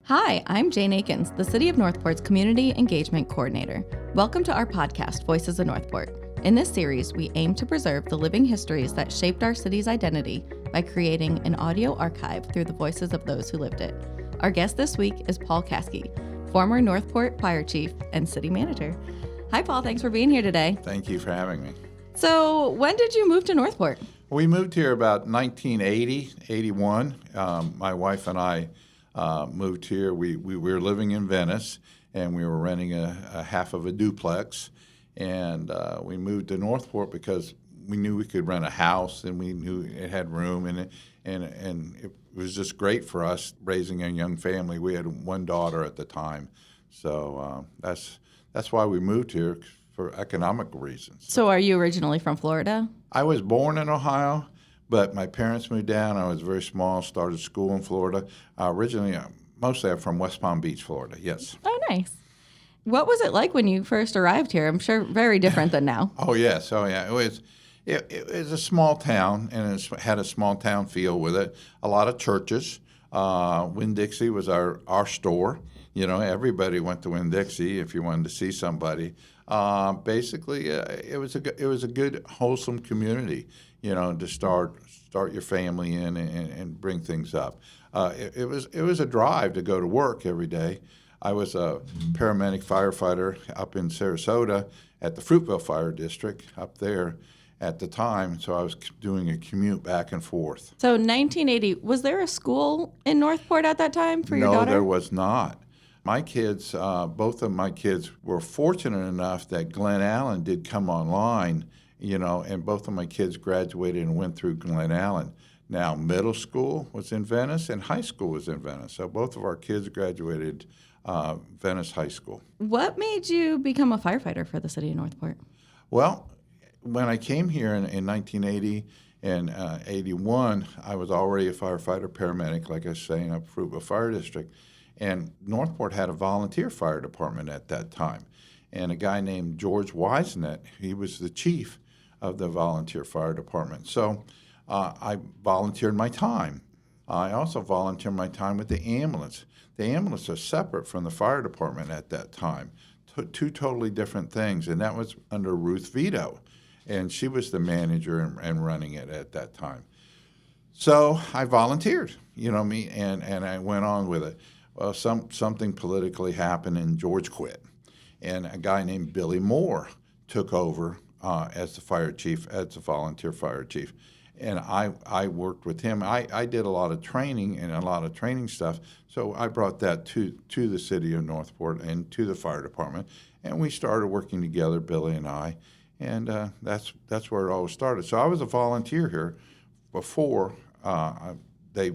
Hi, I'm Jane Akins, the City of Northport's Community Engagement Coordinator. Welcome to our podcast, Voices of Northport. In this series, we aim to preserve the living histories that shaped our city's identity by creating an audio archive through the voices of those who lived it. Our guest this week is Paul Kaskey, former Northport Fire Chief and City Manager. Hi, Paul. Thanks for being here today. Thank you for having me. So, when did you move to Northport? We moved here about 1980, 81. My wife and I moved here. We were living in Venice, and we were renting a half of a duplex. And we moved to Northport because we knew we could rent a house, and we knew it had room, and it was just great for us raising a young family. We had one daughter at the time, so that's why we moved here, for economic reasons. So are you originally from Florida? I was born in Ohio, but my parents moved down. I was very small, started school in Florida. Originally, mostly I'm from West Palm Beach, Florida, yes. Oh, nice. What was it like when you first arrived here? I'm sure very different than now. Oh, yes. Oh, yeah. It was a small town, and it had a small town feel with it. A lot of churches. Winn-Dixie was our store. You know, everybody went to Winn-Dixie if you wanted to see somebody. Basically, it was a good, wholesome community, you know, to start your family in and bring things up. It was a drive to go to work every day. I was a paramedic firefighter up in Sarasota at the Fruitville Fire District up there at the time, so I was doing a commute back and forth. So 1980, was there a school in Northport at that time for your daughter? No, there was not. My kids, both of my kids were fortunate enough that Glen Allen did come online, you know, and both of my kids graduated and went through Glen Allen. Now, middle school was in Venice and high school was in Venice. So both of our kids graduated Venice High School. What made you become a firefighter for the city of Northport? Well, when I came here in 1980 and 81, I was already a firefighter, paramedic, like I was saying, up Fruitville Fire District. And Northport had a volunteer fire department at that time. And a guy named George Wisenet, he was the chief of the volunteer fire department. So I volunteered my time. I also volunteered my time with the ambulance. The ambulance was separate from the fire department at that time. Two totally different things. And that was under Ruth Vito. And she was the manager and running it at that time. So I volunteered, you know me, and I went on with it. Well, something politically happened, and George quit. And a guy named Billy Moore took over as the fire chief, as the volunteer fire chief. And I worked with him. I did a lot of training and a lot of training stuff, so I brought that to the city of Northport and to the fire department. And we started working together, Billy and I, and that's where it all started. So I was a volunteer here before they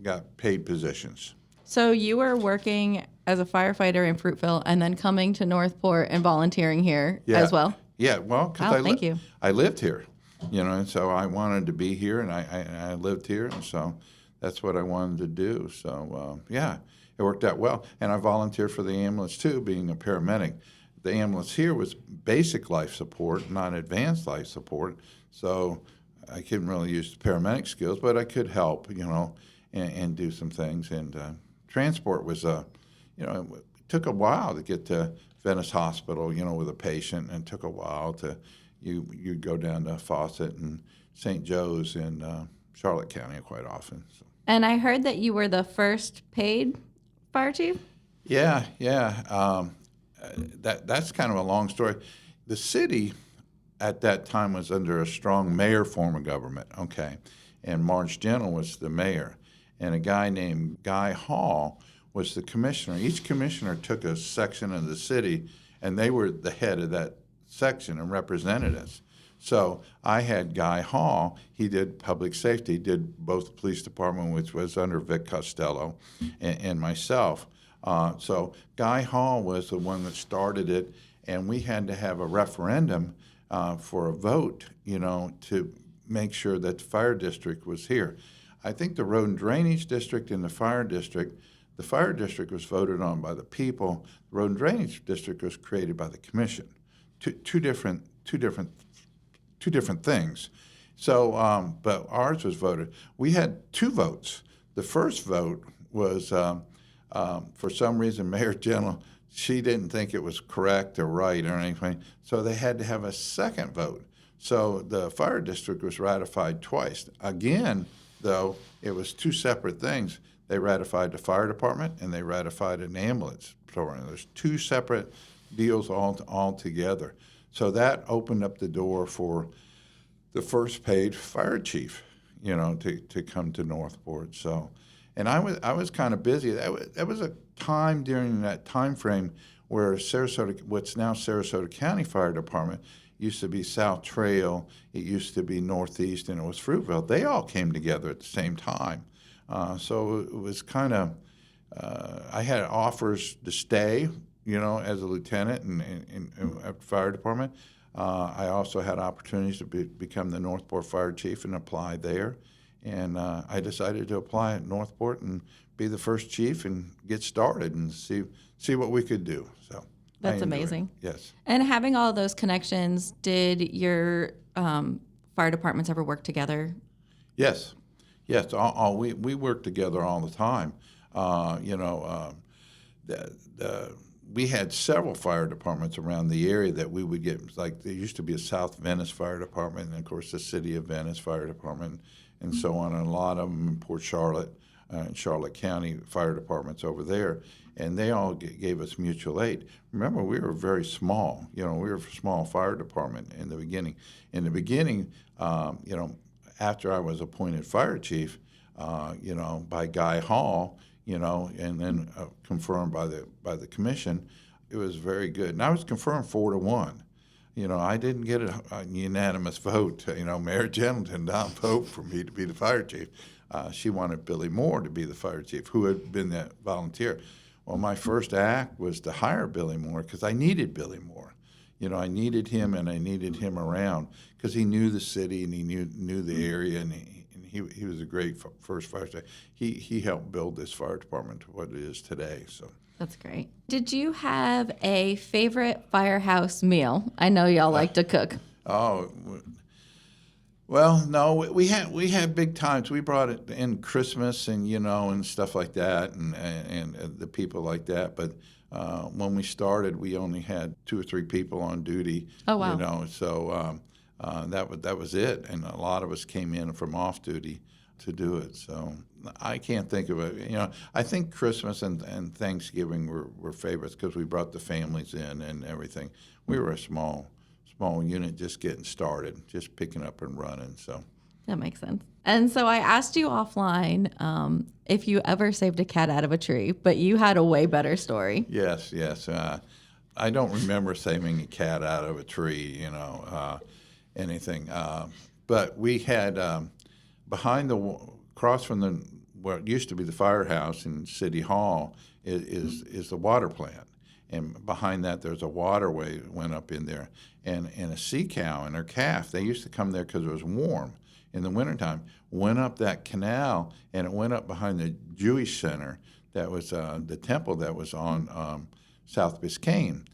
got paid positions. So you were working as a firefighter in Fruitville and then coming to Northport and volunteering here as well? Yeah, well, because I lived here, you know, and so I wanted to be here, and I lived here, and so that's what I wanted to do. So, yeah, it worked out well. And I volunteered for the ambulance, too, being a paramedic. The ambulance here was basic life support, not advanced life support, so I couldn't really use the paramedic skills, but I could help, you know, and do some things. And transport was, you know, it took a while to get to Venice Hospital, you know, with a patient, and it took a while to, you'd go down to Fawcett and St. Joe's in Charlotte County quite often. So. And I heard that you were the first paid fire chief? Yeah. That's kind of a long story. The city at that time was under a strong mayor form of government, okay, and Marge Gentle was the mayor. And a guy named Guy Hall was the commissioner. Each commissioner took a section of the city, and they were the head of that section and represented us. So I had Guy Hall. He did public safety, did both the police department, which was under Vic Costello, and myself. So Guy Hall was the one that started it, and we had to have a referendum for a vote, you know, to make sure that the fire district was here. I think the road and drainage district and the fire district was voted on by the people. The road and drainage district was created by the commission. Two different things. So, but ours was voted. We had two votes. The first vote was For some reason, Mayor Gentle, she didn't think it was correct or right or anything, so they had to have a second vote. So the fire district was ratified twice. Again, though, it was two separate things. They ratified the fire department and they ratified an ambulance program. There's two separate deals all together. So that opened up the door for the first paid fire chief, to come to Northport. So, and I was kind of busy. That was a time during that time frame where what's now Sarasota County Fire Department, used to be South Trail, it used to be Northeast, and it was Fruitville. They all came together at the same time. So it was kind of, I had offers to stay, as a lieutenant in at the fire department. I also had opportunities to become the Northport Fire Chief and apply there. And I decided to apply at Northport and be the first chief and get started and see what we could do. So that's amazing. Yes. And having all those connections, did your fire departments ever work together? Yes. We work together all the time. We had several fire departments around the area that we would get. Like there used to be a South Venice Fire Department, and of course the City of Venice Fire Department, and so on. And a lot of them in Port Charlotte and Charlotte County fire departments over there, and they all gave us mutual aid. Remember, we were very small. We were a small fire department in the beginning. In the beginning, after I was appointed fire chief, by Guy Hall, and then confirmed by the commission, it was very good. And I was confirmed 4-1. I didn't get a unanimous vote. Mayor Gentle did not vote for me to be the fire chief. She wanted Billy Moore to be the fire chief, who had been that volunteer. Well, my first act was to hire Billy Moore because I needed Billy Moore. I needed him, and I needed him around because he knew the city and he knew the area, and he was a great first fire chief. He helped build this fire department to what it is today. So that's great. Did you have a favorite firehouse meal? I know y'all like to cook. Oh, well, no, we had big times. We brought it in Christmas and and stuff like that, and the people like that. But when we started, we only had 2 or 3 people on duty. Oh wow! So that was it, and a lot of us came in from off duty to do it. So I can't think of it. I think Christmas and Thanksgiving were favorites because we brought the families in and everything. We were a small unit just getting started, just picking up and running. So that makes sense. And so I asked you offline if you ever saved a cat out of a tree, but you had a way better story. Yes. I don't remember saving a cat out of a tree, anything. But we had across from what used to be the firehouse in City Hall is the water plant. And behind that, there's a waterway that went up in there. And a sea cow and her calf, they used to come there because it was warm in the wintertime, went up that canal, and it went up behind the Jewish Center. That was the temple that was on South Biscayne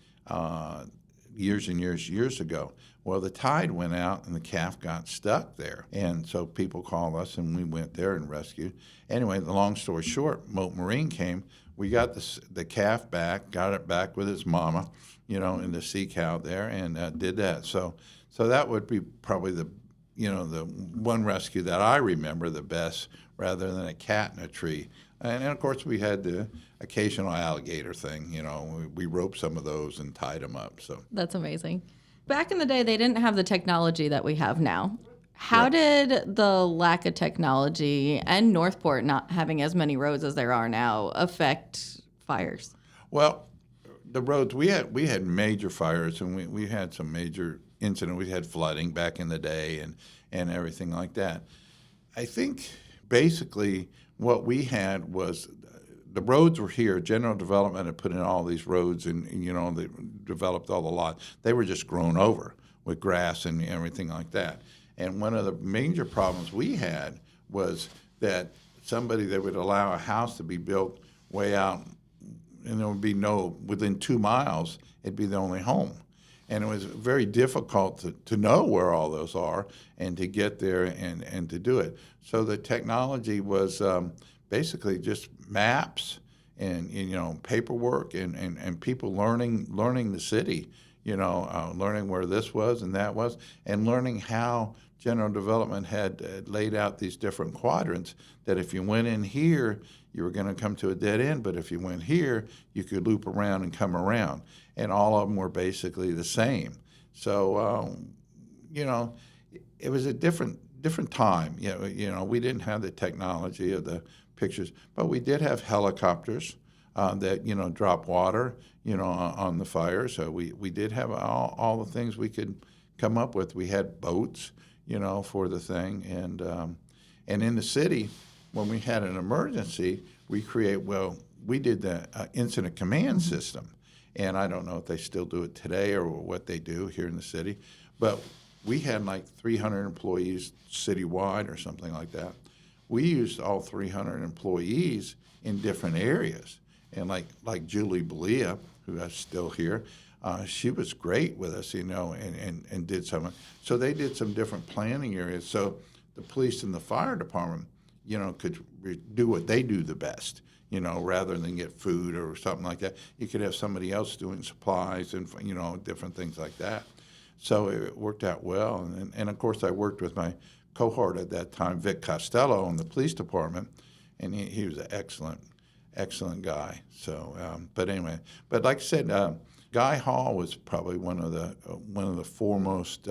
years and years ago. Well, the tide went out, and the calf got stuck there. And so people called us, and we went there and rescued. Anyway, the long story short, Moat Marine came. We got the calf back, got it back with its mama, and the sea cow there, and did that. So that would be probably the one rescue that I remember the best, rather than a cat in a tree. And of course, we had the occasional alligator thing. We roped some of those and tied them up. So that's amazing. Back in the day, they didn't have the technology that we have now. How did the lack of technology and Northport not having as many roads as there are now affect fires? Well, the roads, we had major fires, and we had some major incidents. We had flooding back in the day and everything like that. I think basically what we had was the roads were here. General Development had put in all these roads, and they developed all the lots. They were just grown over with grass and everything like that. And one of the major problems we had was that they would allow a house to be built way out, and there would be within 2 miles, it'd be the only home. And it was very difficult to know where all those are and to get there and to do it. So the technology was basically just maps and paperwork and people learning the city, learning where this was and that was, and learning how general development had laid out these different quadrants, that if you went in here, you were going to come to a dead end, but if you went here, you could loop around and come around. And all of them were basically the same. So, it was a different time. We didn't have the technology of the pictures, but we did have helicopters that, drop water, on the fire. So we did have all the things we could come up with. We had boats, for the thing. And in the city, when we had an emergency, we did the incident command system. And I don't know if they still do it today or what they do here in the city, but we had like 300 employees citywide or something like that. We used all 300 employees in different areas. And like Julie Belia, who is still here, she was great with us, and did some. So they did some different planning areas. So the police and the fire department, could do what they do the best, rather than get food or something like that. You could have somebody else doing supplies and, different things like that. So it worked out well. And of course, I worked with my cohort at that time, Vic Costello, in the police department, and he was an excellent guy. So, but like I said, Guy Hall was probably one of the foremost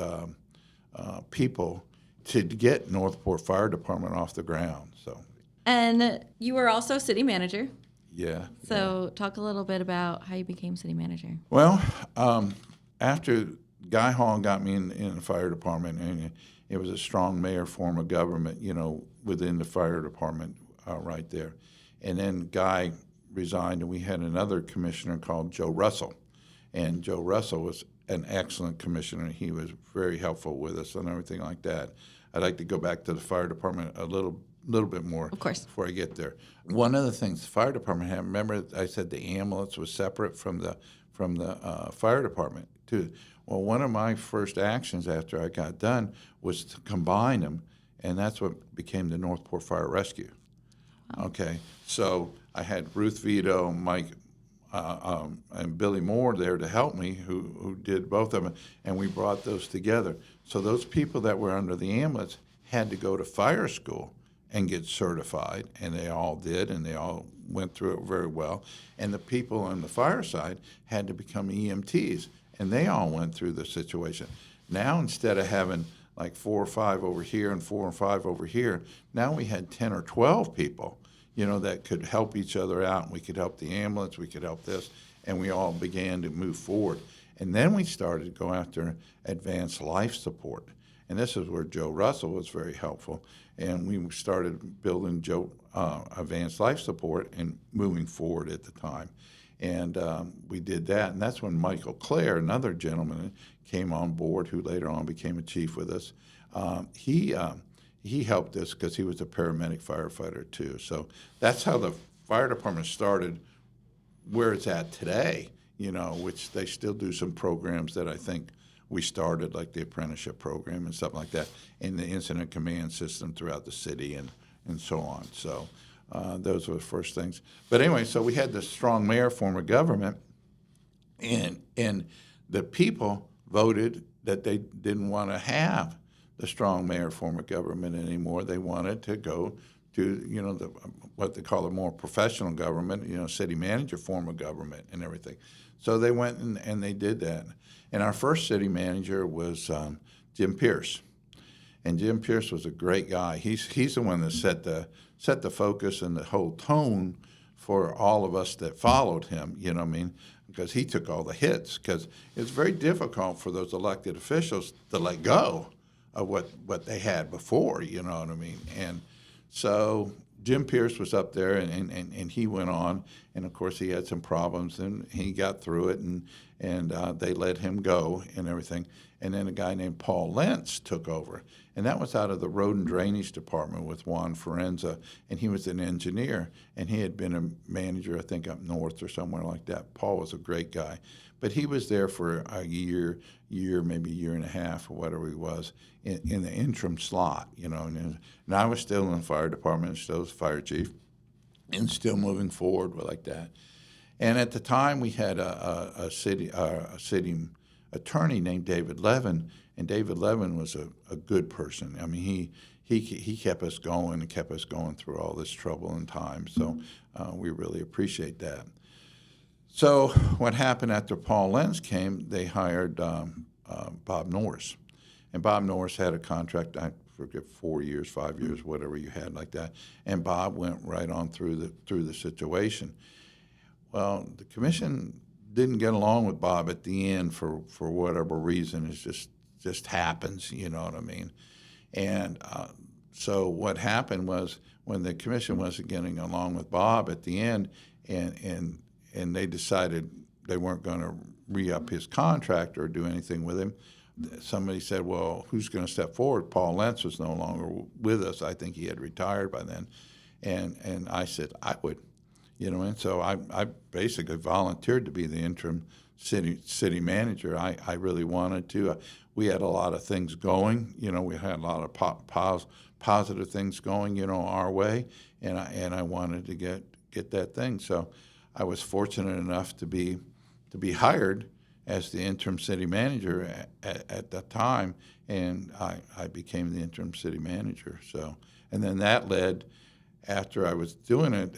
people to get Northport Fire Department off the ground. So. And you were also city manager. Yeah. So talk a little bit about how you became city manager. Well, after Guy Hall got me in the fire department, and it was a strong mayor form of government, within the fire department right there. And then Guy resigned, and we had another commissioner called Joe Russell. And Joe Russell was an excellent commissioner. He was very helpful with us and everything like that. I'd like to go back to the fire department a little bit more, of course, before I get there. One of the things the fire department had, remember I said the ambulance was separate from the fire department too. Well, one of my first actions after I got done was to combine them, and that's what became the Northport Fire Rescue. Wow. Okay, so I had Ruth Vito, Mike, and Billy Moore there to help me, who did both of them, and we brought those together. So those people that were under the ambulance had to go to fire school and get certified, and they all did, and they all went through it very well. And the people on the fire side had to become EMTs, and they all went through the situation. Now, instead of having like 4 or 5 over here and 4 and 5 over here, now we had 10 or 12 people, that could help each other out. And we could help the ambulance, we could help this, and we all began to move forward. And then we started to go after advanced life support. And this is where Joe Russell was very helpful. And we started building advanced life support and moving forward at the time. And we did that. And that's when Michael Clare, another gentleman, came on board, who later on became a chief with us. He helped us because he was a paramedic firefighter too. So that's how the fire department started where it's at today, which they still do some programs that I think we started, like the apprenticeship program and stuff like that, in the incident command system throughout the city and so on. So those were the first things. But anyway, so we had this strong mayor form of government, and the people voted that they didn't want to have the strong mayor form of government anymore. They wanted to go to, what they call a more professional government, city manager form of government and everything. So they went and they did that. And our first city manager was Jim Pierce. And Jim Pierce was a great guy. He's the one that set the focus and the whole tone for all of us that followed him, because he took all the hits. Because it's very difficult for those elected officials to let go of what they had before, you know what I mean? And so Jim Pierce was up there, and he went on, and of course he had some problems, and he got through it, and they let him go and everything. And then a guy named Paul Lentz took over, and that was out of the road and drainage department with Juan Forenza, and he was an engineer, and he had been a manager, I think, up north or somewhere like that. Paul was a great guy. But he was there for a year, maybe a year and a half or whatever he was, in the interim slot, And I was still in the fire department, still was fire chief. and still moving forward like that. And at the time, we had a city attorney named David Levin, and David Levin was a good person. I mean, he kept us going and kept us going through all this trouble and time. So we really appreciate that. So what happened after Paul Lenz came, they hired Bob Norris. And Bob Norris had a contract, I forget, 4 years, 5 years, whatever you had like that. And Bob went right on through the situation. Well, the commission didn't get along with Bob at the end for whatever reason. It just happens, you know what I mean? And so what happened was when the commission wasn't getting along with Bob at the end, and they decided they weren't going to re-up his contract or do anything with him, somebody said, well, who's going to step forward? Paul Lentz was no longer with us. I think he had retired by then. And I said, I would. You know, and so I basically volunteered to be the interim city manager. I really wanted to. We had a lot of things going. You know, we had a lot of positive things going, you know, our way, and I wanted to get that thing. So I was fortunate enough to be hired as the interim city manager at that time, and I became the interim city manager. So, and then that led. After I was doing it,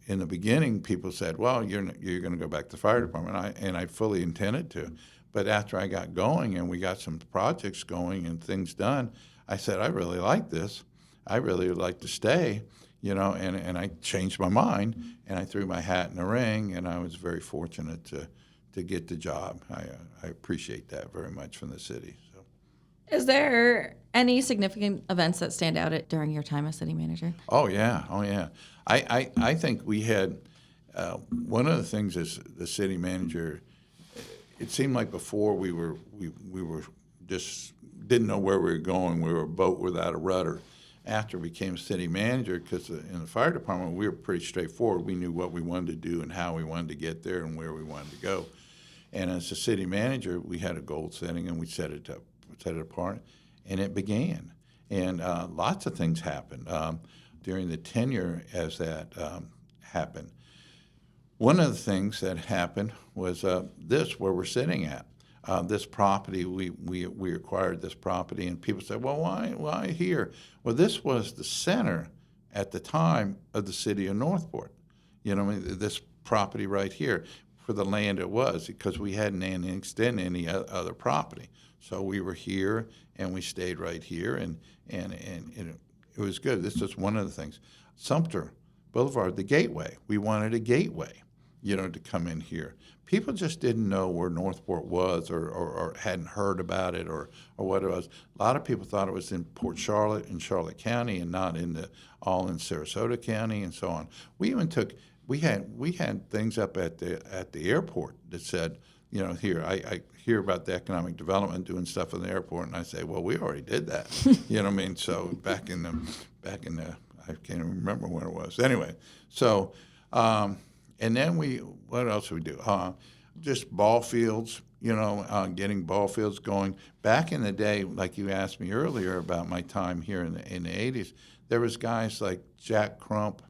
in the beginning, people said, well, you're going to go back to the fire department, and I fully intended to. But after I got going and we got some projects going and things done, I said, I really like this. I really would like to stay, you know, and I changed my mind, and I threw my hat in the ring, and I was very fortunate to get the job. I appreciate that very much from the city. So. Is there any significant events that stand out during your time as city manager? Oh yeah. I think we had one of the things as the city manager. It seemed like before we were just didn't know where we were going. We were a boat without a rudder. After we became city manager, because in the fire department we were pretty straightforward. We knew what we wanted to do and how we wanted to get there and where we wanted to go. And as a city manager, we had a goal setting and we set it apart, and it began. And lots of things happened during the tenure as that happened. One of the things that happened was this, where we're sitting at. This property, we acquired this property, and people said, well, why here? Well, this was the center at the time of the city of Northport. You know, I mean, this property right here, for the land it was, because we hadn't annexed in any other property. So we were here, and we stayed right here, and it was good. This is one of the things. Sumter Boulevard, the gateway. We wanted a gateway, you know, to come in here. People just didn't know where Northport was or hadn't heard about it or what it was. A lot of people thought it was in Port Charlotte in Charlotte County and not all in Sarasota County and so on. We even we had things up at the airport that said, you know, here I hear about the economic development doing stuff in the airport, and I say, well, we already did that. You know what I mean? So back in the I can't even remember when it was. Anyway, so and then what else we do? Just ball fields, you know, getting ball fields going. Back in the day, like you asked me earlier about my time here in the 80s, there was guys like Jack Crump,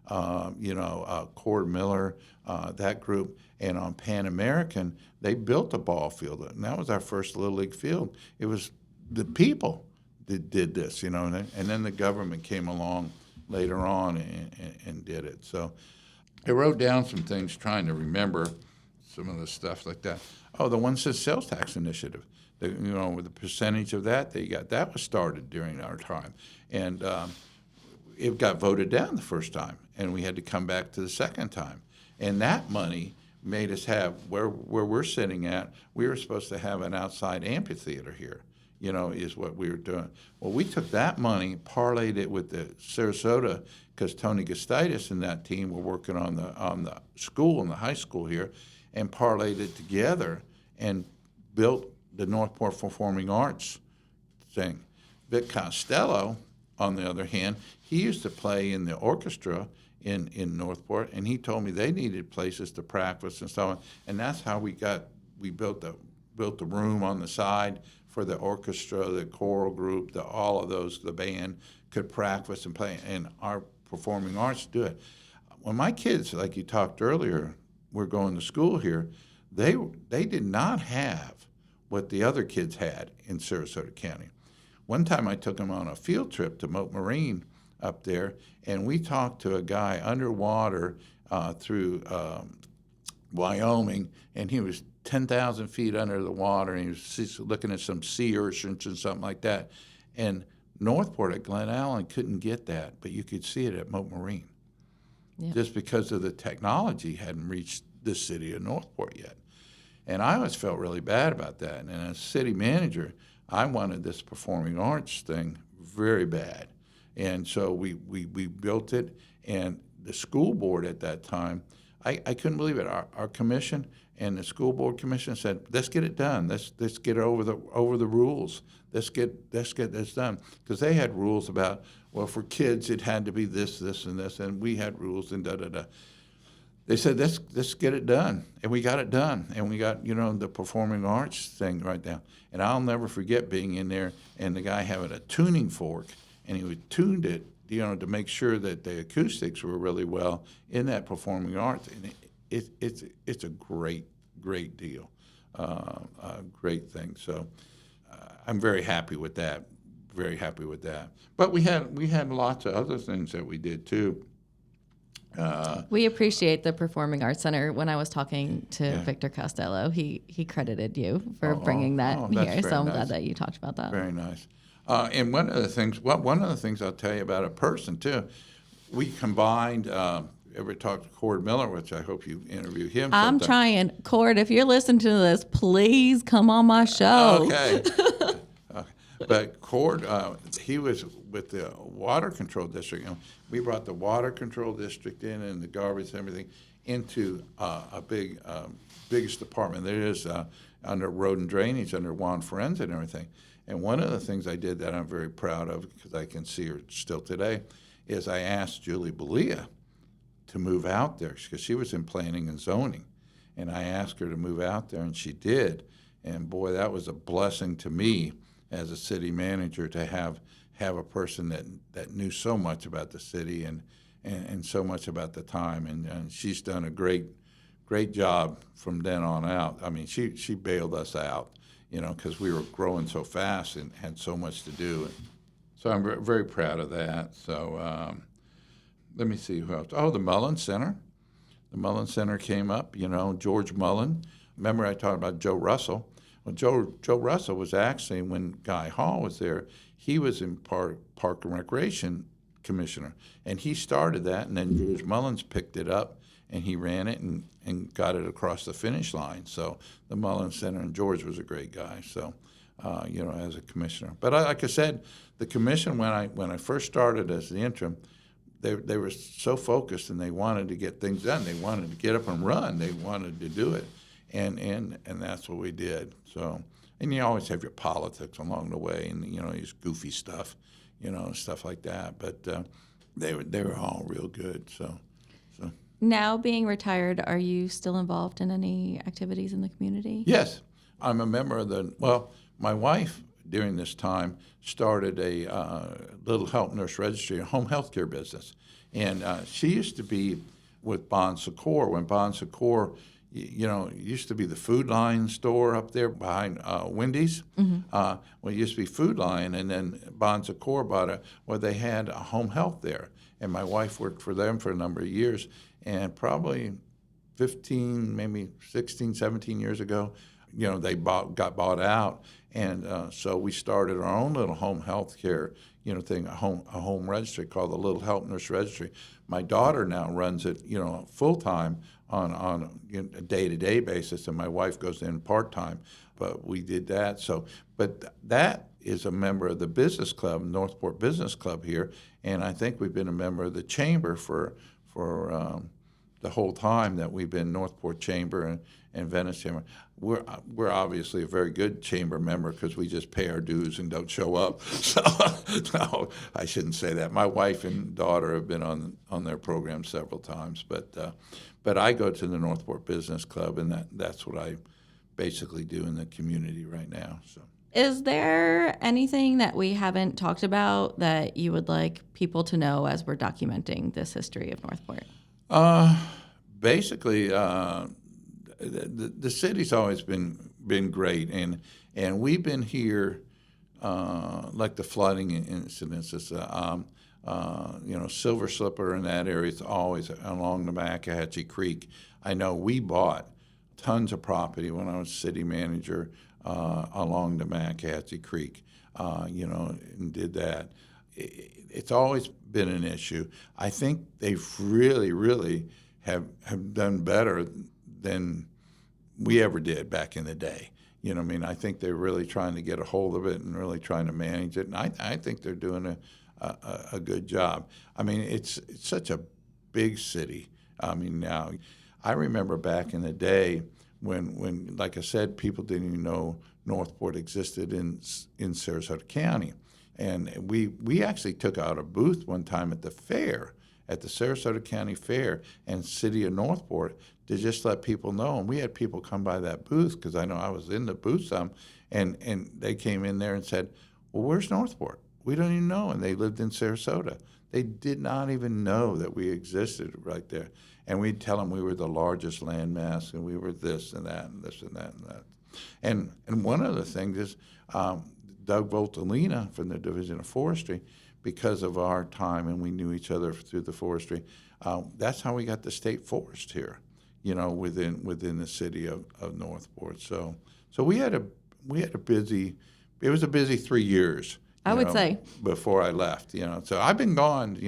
Cord Miller, that group. And on Pan American, they built a ball field, and that was our first Little League field. It was the people that did this, you know, and then the government came along later on and did it. So I wrote down some things trying to remember some of the stuff like that. Oh, the one says sales tax initiative. With the percentage of that they got, that was started during our time. And it got voted down the first time, and we had to come back to the second time. And that money made us have, where we're sitting at, we were supposed to have an outside amphitheater here, you know, is what we were doing. Well, we took that money, parlayed it with the Sarasota, because Tony Gustitis and that team were working on the school and the high school here, and parlayed it together and built the Northport Performing Arts thing. Vic Costello, on the other hand, he used to play in the orchestra in Northport, and he told me they needed places to practice and so on. And that's how we built the room on the side for the orchestra, the choral group, all of those, the band could practice and play, and our performing arts do it. when my kids, like you talked earlier, were going to school here, they did not have what the other kids had in Sarasota County. One time I took them on a field trip to Moat Marine up there, and we talked to a guy underwater through Wyoming, and he was 10,000 feet under the water, and he was looking at some sea urchins and something like that. And Northport at Glen Allen couldn't get that, but you could see it at Moat Marine. Yeah. Just because of the technology hadn't reached the city of Northport yet. And I always felt really bad about that. And as city manager, I wanted this performing arts thing very bad. And so we built it, and the school board at that time, I couldn't believe it. Our commission and the school board commission said, let's get it done. Let's get over the rules. Let's get this done. Because they had rules about, well, for kids it had to be this, and this, and we had rules and da-da-da. They said, let's get it done. And we got it done. And we got, the performing arts thing right now. And I'll never forget being in there and the guy having a tuning fork, and he would tuned it, to make sure that the acoustics were really well in that performing arts. And it's a great deal, a great thing. So I'm very happy with that, very happy with that. But we had lots of other things that we did too. We appreciate the Performing Arts Center. When I was talking to Victor Costello, he credited you for bringing that here. So I'm glad that you talked about that. Very nice. And one of the things I'll tell you about a person too, we combined. Ever talked to Cord Miller, which I hope you interview him. I'm trying, Cord. If you're listening to this, please come on my show. Okay. But Cord, he was with the water control district. We brought the water control district in and the garbage and everything into a biggest department there is under road and drainage, under Juan Forenza and everything. And one of the things I did that I'm very proud of, because I can see her still today, is I asked Julie Belia to move out there, because she was in planning and zoning. And I asked her to move out there, and she did. And boy, that was a blessing to me as a city manager to have a person that knew so much about the city and so much about the time. And she's done a great job from then on out. I mean, she bailed us out, because we were growing so fast and had so much to do. And so I'm very proud of that. So let me see who else. Oh, the Mullen Center. The Mullen Center came up, George Mullen. Remember I talked about Joe Russell? Well, Joe Russell was actually, when Guy Hall was there, he was in Park and Recreation Commissioner. And he started that, and then George Mullins picked it up, and he ran it and got it across the finish line. So the Mullen Center, and George was a great guy, so, as a commissioner. But like I said, the commission, when I first started as the interim, they were so focused, and they wanted to get things done. They wanted to get up and run. They wanted to do it, and that's what we did. So, and you always have your politics along the way, and these goofy stuff, stuff like that. But they were all real good. So. Now being retired, are you still involved in any activities in the community? Yes, I'm a member of my wife during this time started a Little Help Nurse Registry, a home health care business. And she used to be with Bon Secours when Bon Secours, used to be the Food Line store up there behind Wendy's. Mm-hmm. Well, it used to be Food Line, and then Bon Secours they had a home health there. And my wife worked for them for a number of years. And probably 15, maybe 16, 17 years ago, they got bought out. And so we started our own little home health care, thing, a home registry called the Little Help Nurse Registry. My daughter now runs it, full time on a day-to-day basis, and my wife goes in part time. But we did that. So, but that is a member of the business club, Northport Business Club here, and I think we've been a member of the chamber for the whole time that we've been Northport Chamber and Venice Chamber. We're obviously a very good chamber member because we just pay our dues and don't show up. So no, I shouldn't say that. My wife and daughter have been on their program several times, but I go to the Northport Business Club, and that's what I basically do in the community right now. So. Is there anything that we haven't talked about that you would like people to know as we're documenting this history of Northport? Basically, the city's always been great, and we've been here like the flooding incidences. Silver Slipper in that area is always along the Macahachie Creek. I know we bought tons of property when I was city manager along the Macahachie Creek, and did that. It's always been an issue. I think they've really have done better than we ever did back in the day. I think they're really trying to get a hold of it and really trying to manage it, and I think they're doing a good job. It's such a big city. Now, I remember back in the day when, like I said, people didn't even know Northport existed in Sarasota County. And we actually took out a booth one time at the fair, at the Sarasota County Fair and City of Northport, to just let people know. And we had people come by that booth, because I know I was in the booth some, and they came in there and said, well, where's Northport? We don't even know. And they lived in Sarasota. They did not even know that we existed right there. And we'd tell them we were the largest landmass, and we were this and that and this and that and that. And one of the things is Doug Voltalina from the Division of Forestry, because of our time and we knew each other through the forestry, that's how we got the state forest here, within the city of Northport. So we had a busy 3 years. I would say before I left. So I've been gone.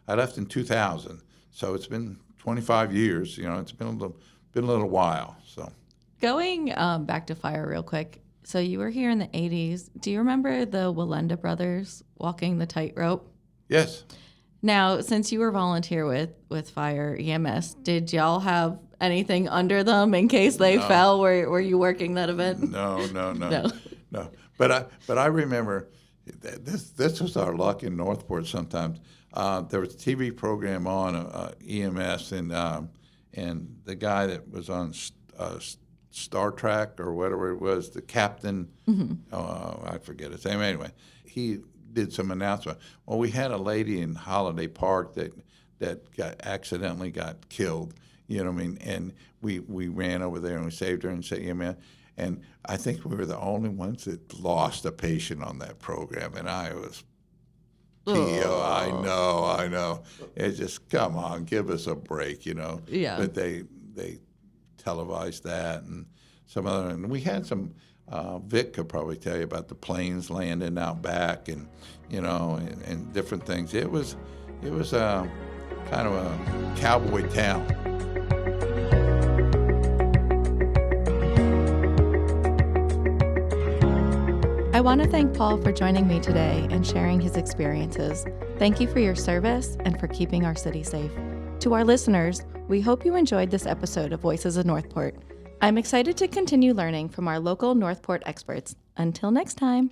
I left in 2000, so it's been 25 years. It's been a little while. So going back to fire real quick. So you were here in the 80s. Do you remember the Walenda brothers walking the tightrope? Yes. Now, since you were volunteer with Fire EMS, did y'all have anything under them in case they fell? Were you working that event? No. But I remember this was our luck in Northport. Sometimes there was a TV program on EMS, and the guy that was on Star Trek or whatever it was, the captain, I forget his name. Anyway, he did some announcement. Well, we had a lady in Holiday Park that accidentally got killed, and we ran over there and we saved her and said, yeah, man. And I think we were the only ones that lost a patient on that program, and I was, I know. It's just, come on, give us a break, Yeah. But they televised that and some other, and we had some. Vic could probably tell you about the planes landing out back, and and different things. It was kind of a cowboy town. I want to thank Paul for joining me today and sharing his experiences. Thank you for your service and for keeping our city safe. To our listeners, we hope you enjoyed this episode of Voices of Northport. I'm excited to continue learning from our local Northport experts. Until next time.